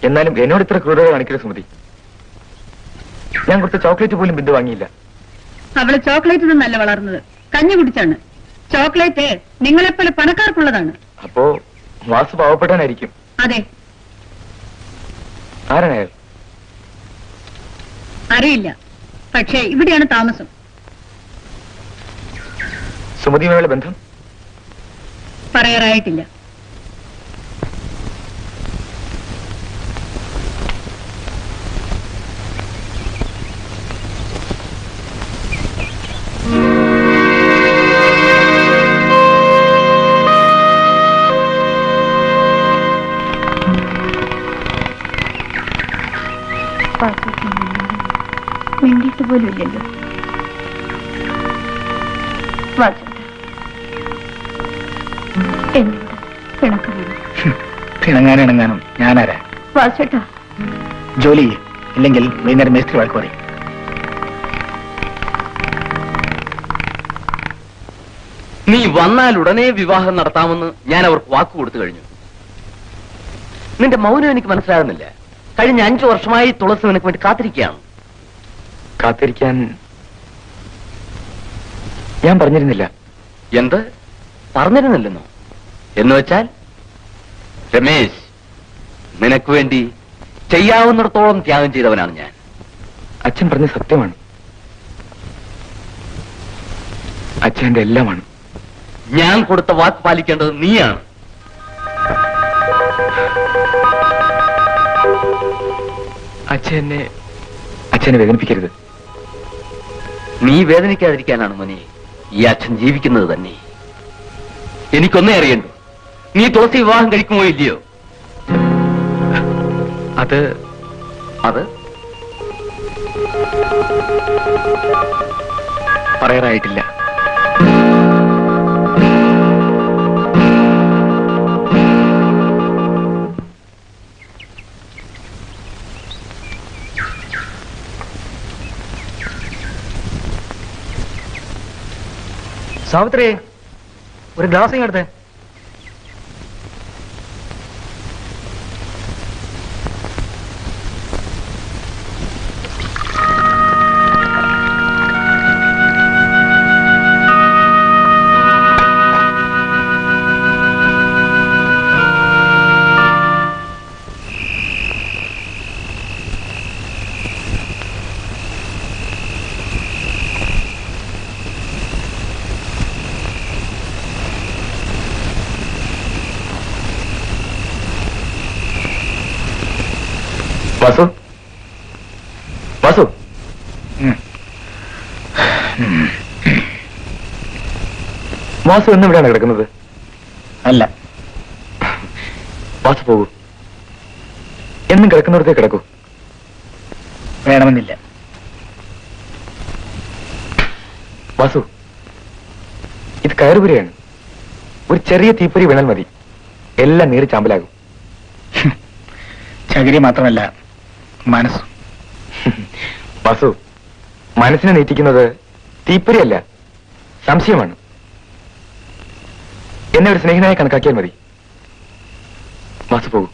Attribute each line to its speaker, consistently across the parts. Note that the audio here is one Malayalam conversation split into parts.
Speaker 1: എന്നാലും എന്നോട് ഇത്ര ക്രൂരത കാണിക്കരുത് സുമതി. ഞാൻ കൊടുത്ത ചോക്ലേറ്റ് പോലും ബിന്ദു വാങ്ങിയില്ല.
Speaker 2: അവള് ചോക്ലേറ്റ് നല്ല വളർന്നത്, കഞ്ഞി കുടിച്ചാണ്. ചോക്ലേറ്റ് നിങ്ങളെപ്പോലെ പണക്കാർക്കുള്ളതാണ്.
Speaker 1: അപ്പോ വാസു പാവപ്പെട്ടാനായിരിക്കും.
Speaker 2: അതെ.
Speaker 1: ആരാണ് അയാൾ?
Speaker 2: അറിയില്ല, പക്ഷേ ഇവിടെയാണ് താമസം.
Speaker 1: സുമതിയുമായുള്ള ബന്ധം
Speaker 2: പറയാറായിട്ടില്ല.
Speaker 3: മിണ്ടിയിട്ട് പോലും ഇല്ലല്ലോ. എന്നോട് പിണക്കമാണ്.
Speaker 1: പിണങ്ങാനും ഞാനാരാ?
Speaker 3: വാസുട്ടാ,
Speaker 1: ജോലി ഇല്ലെങ്കിൽ വൈകുന്നേരം മേസ്ത്രി വഴക്ക് പറയും.
Speaker 4: നീ വന്നാൽ ഉടനെ വിവാഹം നടത്താമെന്ന് ഞാൻ അവർക്ക് വാക്ക് കൊടുത്തു കഴിഞ്ഞു. നിന്റെ മൗനം എനിക്ക് മനസ്സിലാകുന്നില്ല. കഴിഞ്ഞ 5 വർഷമായി തുളസി നിനക്ക് വേണ്ടി കാത്തിരിക്കുകയാണ്.
Speaker 1: കാത്തിരിക്കാൻ ഞാൻ പറഞ്ഞിരുന്നില്ല.
Speaker 4: എന്ത് പറഞ്ഞിരുന്നില്ലെന്നോ? എന്ന് വെച്ചാൽ രമേശ്, നിനക്ക് വേണ്ടി ചെയ്യാവുന്നിടത്തോളം ത്യാഗം ചെയ്തവനാണ് ഞാൻ.
Speaker 1: അച്ഛൻ പറഞ്ഞ സത്യമാണ്. അച്ഛൻ്റെ എല്ലാമാണ്.
Speaker 4: ഞാൻ കൊടുത്ത വാക്ക് പാലിക്കേണ്ടത് നീയാണ്.
Speaker 1: അച്ഛനെ വേദനിപ്പിക്കരുത്.
Speaker 4: നീ വേദനിക്കാതിരിക്കാനാണ് മോനെ ഈ അച്ഛൻ ജീവിക്കുന്നത് തന്നെ. എനിക്കൊന്നേ അറിയണ്ടു, നീ തുളസി വിവാഹം കഴിക്കുമോ ഇല്ലയോ?
Speaker 1: അത് പറയാറായിട്ടില്ല. സാവിത്രി, ഒരു ഗ്ലാസ് ഇങ്ങെടുത്തേ. വാസു, വാസു, വാസു എന്നെവിടെയാണ് കിടക്കുന്നത്?
Speaker 5: അല്ല,
Speaker 1: വാസു പോകൂ. എന്നും കിടക്കുന്നിടത്തേ കിടക്കൂ.
Speaker 5: വേണമെന്നില്ല.
Speaker 1: വാസു, ഇത് കയറുപുരയാണ്. ഒരു ചെറിയ തീപ്പൊരി വീണാൽ മതി, എല്ലാം നീറി ചാമ്പലാകും.
Speaker 5: ചകിരി മാത്രമല്ല, മനസ്സും.
Speaker 1: വാസു, മനസ്സിനെ നീറ്റിക്കുന്നത് തീപ്പൊരിയല്ല, സംശയമാണ്. എന്നെ ഒരു സ്നേഹിതനായി കണക്കാക്കിയാൽ മതി. വാസു പോകൂ.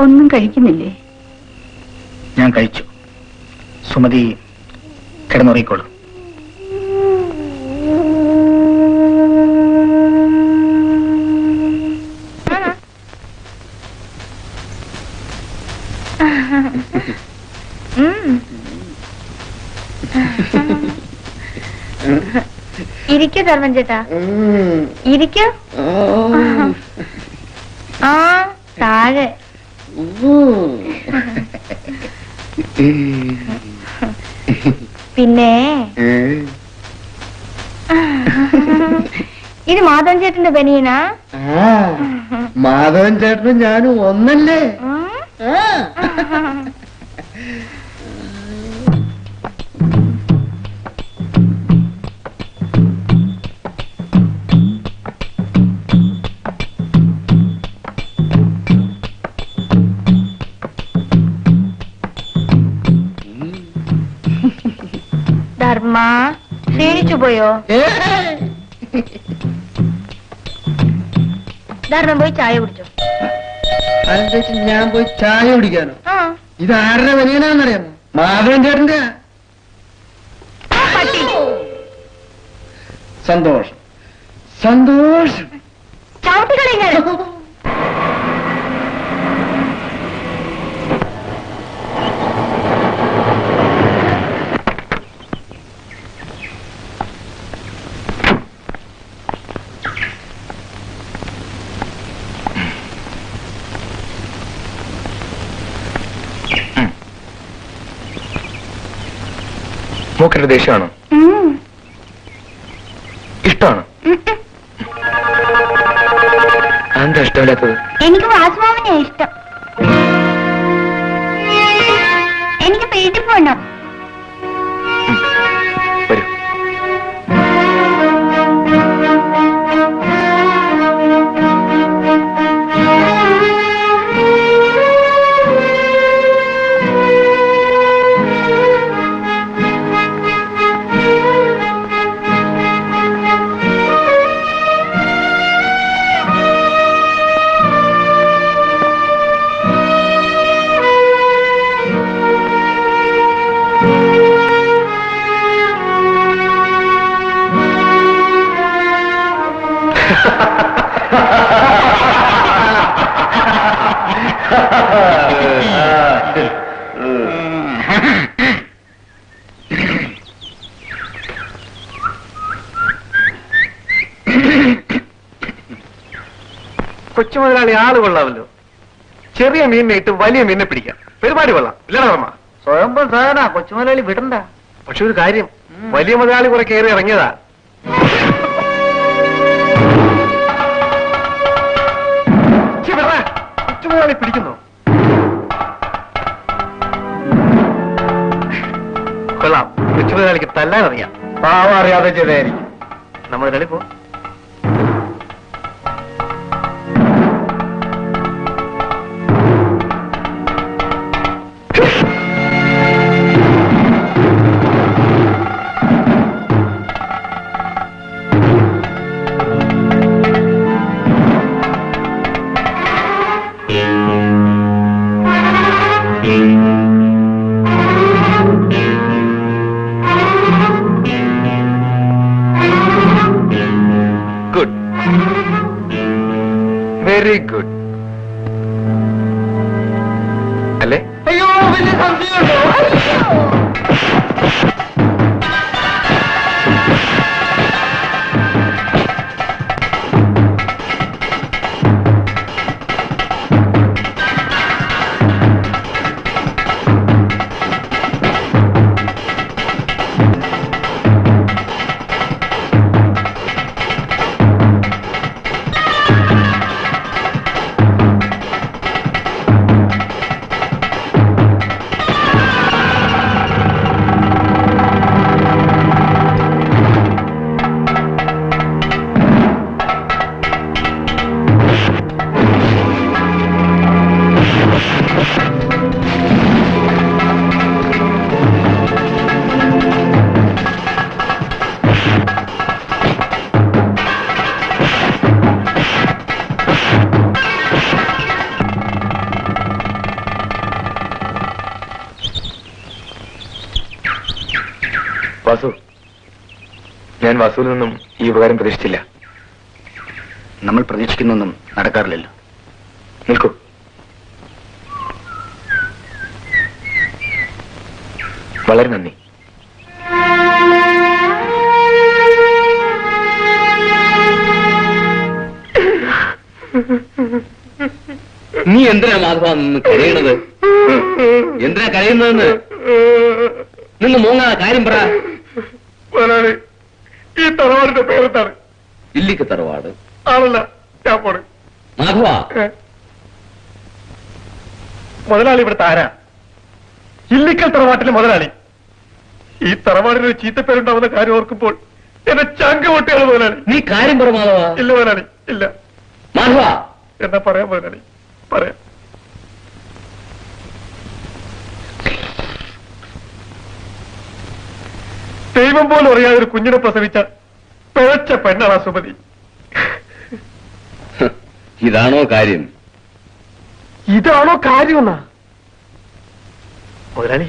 Speaker 3: ഒന്നും കഴിക്കുന്നില്ലേ?
Speaker 5: ഞാൻ കഴിച്ചു. സുമതി കിടന്നുറങ്ങിക്കോളൂ.
Speaker 3: ഇരിക്കൂ ധർമ്മൻ ചേട്ടാ, ഇരിക്കൂ. ആ താഴെ. പിന്നെ ഇത് മാധവൻ ചേട്ടന്റെ ബനിയനാ?
Speaker 6: മാധവൻ ചേട്ടനും ഞാനും ഒന്നല്ലേ?
Speaker 3: ധർമ്മ ക്ഷീണിച്ചു പോയോ? ധർമ്മം പോയി ചായ കുടിച്ചോ.
Speaker 6: അതിന്റെ ഞാൻ പോയി ചായ കുടിക്കാനോ?
Speaker 3: ആ
Speaker 6: ഇത് ആരുടെ ബനിയനാന്നറിയാമോ? മാധവൻ ചേട്ടന്റെ.
Speaker 3: പട്ടി
Speaker 6: സന്തോഷം സന്തോഷം.
Speaker 3: ചവിട്ടിക്കളിങ്ങൾ.
Speaker 1: മൂക്കിന്റെ ദേഷ്യമാണോ? ഇഷ്ടമാണോ? എന്താ ഇഷ്ടമില്ലാത്തത്?
Speaker 3: എനിക്ക് വാസുമാവിനെ ഇഷ്ടം. എനിക്ക് വീട്ടിൽ പോകണം.
Speaker 1: വരൂ.
Speaker 7: കൊച്ചു മുതലാളി ആള് കൊള്ളാമല്ലോ. ചെറിയ മീനിനെ ഇട്ട് വലിയ മീനിനെ പിടിക്കാം. പരിപാടി കൊള്ളാം. ഇല്ലടാ വർമ്മ?
Speaker 6: സ്വയം സാധന കൊച്ചു മുതലാളി വിടണ്ട.
Speaker 7: പക്ഷെ ഒരു കാര്യം, വലിയ മുതലാളി കുറെ കയറി ഇറങ്ങിയതാ. കൊച്ചു മുതലാളി പിടിക്കുന്നു. കൊള്ളാം. കൊച്ചു മുതലാളിക്ക് തല്ലാൻ അറിയാം.
Speaker 6: പാവം അറിയാതെ ചെയ്തായിരിക്കും.
Speaker 7: നമ്മൾ മുതലാളി പോ.
Speaker 1: Good, very good. അല്ലേ?
Speaker 6: അയ്യോ വലിയ സംശയമുണ്ടോ?
Speaker 1: വാസു, ഞാൻ വാസുവിൽ നിന്നും ഈ ഉപകാരം പ്രതീക്ഷിച്ചില്ല.
Speaker 5: നമ്മൾ പ്രതീക്ഷിക്കുന്നൊന്നും നടക്കാറില്ലല്ലോ.
Speaker 1: നിൽക്കൂ. വളരെ നന്ദി.
Speaker 4: നീ എന്തിനാ മാധവ നിന്ന് കരയണത്? എന്തിനാ കരയുന്നതെന്ന് നിന്ന് മൂങ്ങ കാര്യം പറ.
Speaker 7: മുതലാളി, ഈ തറവാടിന്റെ പേരെന്താണ്?
Speaker 4: ഇല്ലിക്ക് തറവാട്
Speaker 7: ആണല്ല, ഞാൻ പോണ്.
Speaker 4: മാധവ.
Speaker 7: മുതലാളി ഇവിടുത്തെ ആരാ? ഇല്ലിക്കൽ തറവാട്ടിലെ മുതലാളി. ഈ തറവാടിന് ഒരു ചീത്തപ്പേരുണ്ടാവുന്ന കാര്യം ഓർക്കുമ്പോൾ എന്നെ ചങ്ക പൊട്ടിയാണ് മുതലാളി.
Speaker 4: നീ കാര്യം പറ മാധവ.
Speaker 7: ഇല്ല മുതലാളി, ഇല്ല.
Speaker 4: മാധവ,
Speaker 7: എന്നാ പറയാം മുതലാളി, പറയാം. ദൈവം പോലും അറിയാതെ ഒരു കുഞ്ഞിനെ പ്രസവിച്ച പിഴച്ച പെണ്ണാണ് ആ സുമതി.
Speaker 4: ഇതാണോ കാര്യം?
Speaker 7: ഇതാണോ കാര്യമെന്നാ? മുതലാളി,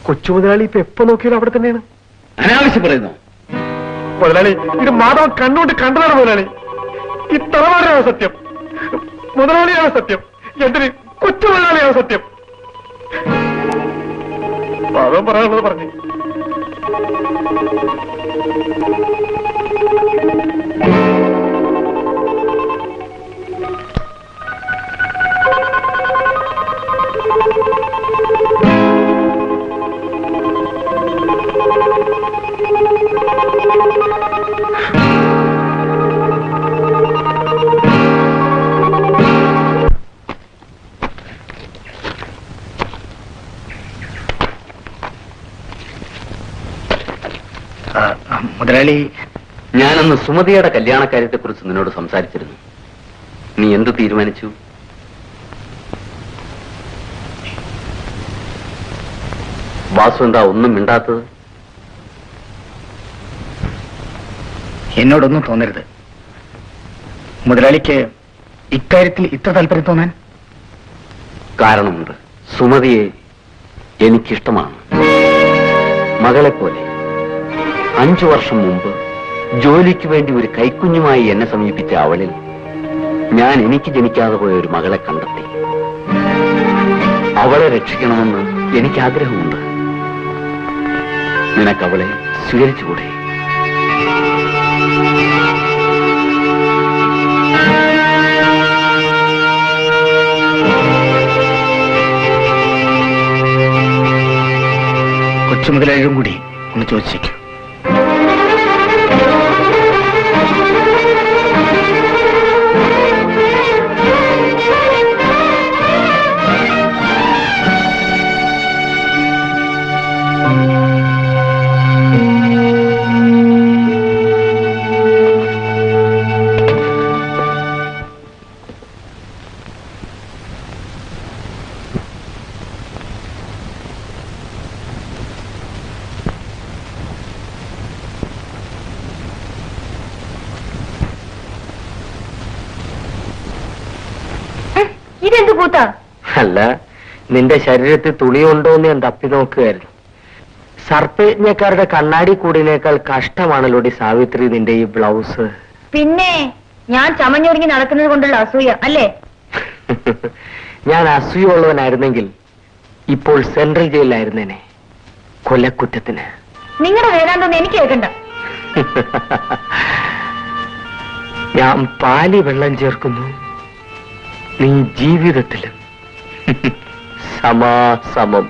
Speaker 7: കൊച്ചു മുതലാളി ഇപ്പൊ എപ്പോ നോക്കിയാലും അവിടെ തന്നെയാണ്.
Speaker 4: അനാവശ്യം പറയുന്നു
Speaker 7: മുതലാളി. ഇത് മാധവൻ കണ്ണുകൊണ്ട് കണ്ടതാണ് മുതലാളി. ഈ തറവാടിനാണ് സത്യം, മുതലാളിയാണ് സത്യം, എന്തിന് കൊച്ചു മുതലാളിയാണ് സത്യം. മാധവൻ പറയാനുള്ളത് പറഞ്ഞു.
Speaker 5: മുതലാളി,
Speaker 4: ഞാനന്ന് സുമതിയുടെ കല്യാണക്കാര്യത്തെ കുറിച്ച് നിന്നോട് സംസാരിച്ചിരുന്നു. നീ എന്ത് തീരുമാനിച്ചു? വാസു എന്താ ഒന്നും മിണ്ടാത്തത്?
Speaker 5: എന്നോടൊന്നും തോന്നരുത്. മുതലാളിക്ക് ഇക്കാര്യത്തിൽ ഇത്ര താല്പര്യം തോന്നാൻ
Speaker 4: കാരണമുണ്ട്. സുമതിയെ എനിക്കിഷ്ടമാണ്, മകളെപ്പോലെ. 5 വർഷം മുമ്പ് ജോലിക്ക് വേണ്ടി ഒരു കൈക്കുഞ്ഞുമായി എന്നെ സമീപിച്ച അവളിൽ ഞാൻ എനിക്ക് ജനിക്കാതെ പോയ ഒരു മകളെ കണ്ടെത്തി. അവളെ രക്ഷിക്കണമെന്ന് എനിക്ക് ആഗ്രഹമുണ്ട്. നിനക്കവളെ സ്വീകരിച്ചുകൂടെ?
Speaker 5: കൊച്ചു മുതലാളിയും കൂടി ഒന്ന് ചോദിച്ചേക്കും.
Speaker 3: ഇതെന്ത് കൂത്താ?
Speaker 6: അല്ല, നിന്റെ ശരീരത്തിൽ തുണിയുണ്ടോ എന്ന് ഞാൻ തപ്പി നോക്കുകയായിരുന്നു. സർപ്പയജ്ഞക്കാരുടെ കണ്ണാടി കൂടിനേക്കാൾ കഷ്ടമാണല്ലോടി സാവിത്രി നിന്റെ ഈ ബ്ലൗസ്.
Speaker 3: പിന്നെ ഞാൻ ചമഞ്ഞൊരുങ്ങി നടക്കുന്നത് കൊണ്ടുള്ള അസൂയ അല്ലേ?
Speaker 6: ഞാൻ അസൂയുള്ളവനായിരുന്നെങ്കിൽ ഇപ്പോൾ സെൻട്രൽ ജയിലിലായിരുന്നേനെ, കൊലക്കുറ്റത്തിന്.
Speaker 3: നിങ്ങളുടെ വേദാന്തം എനിക്ക് കേൾക്കണ്ട.
Speaker 6: ഞാൻ പാലി വെള്ളം ചേർക്കുന്നു, നീ ജീവിതത്തിലും സമാസമം.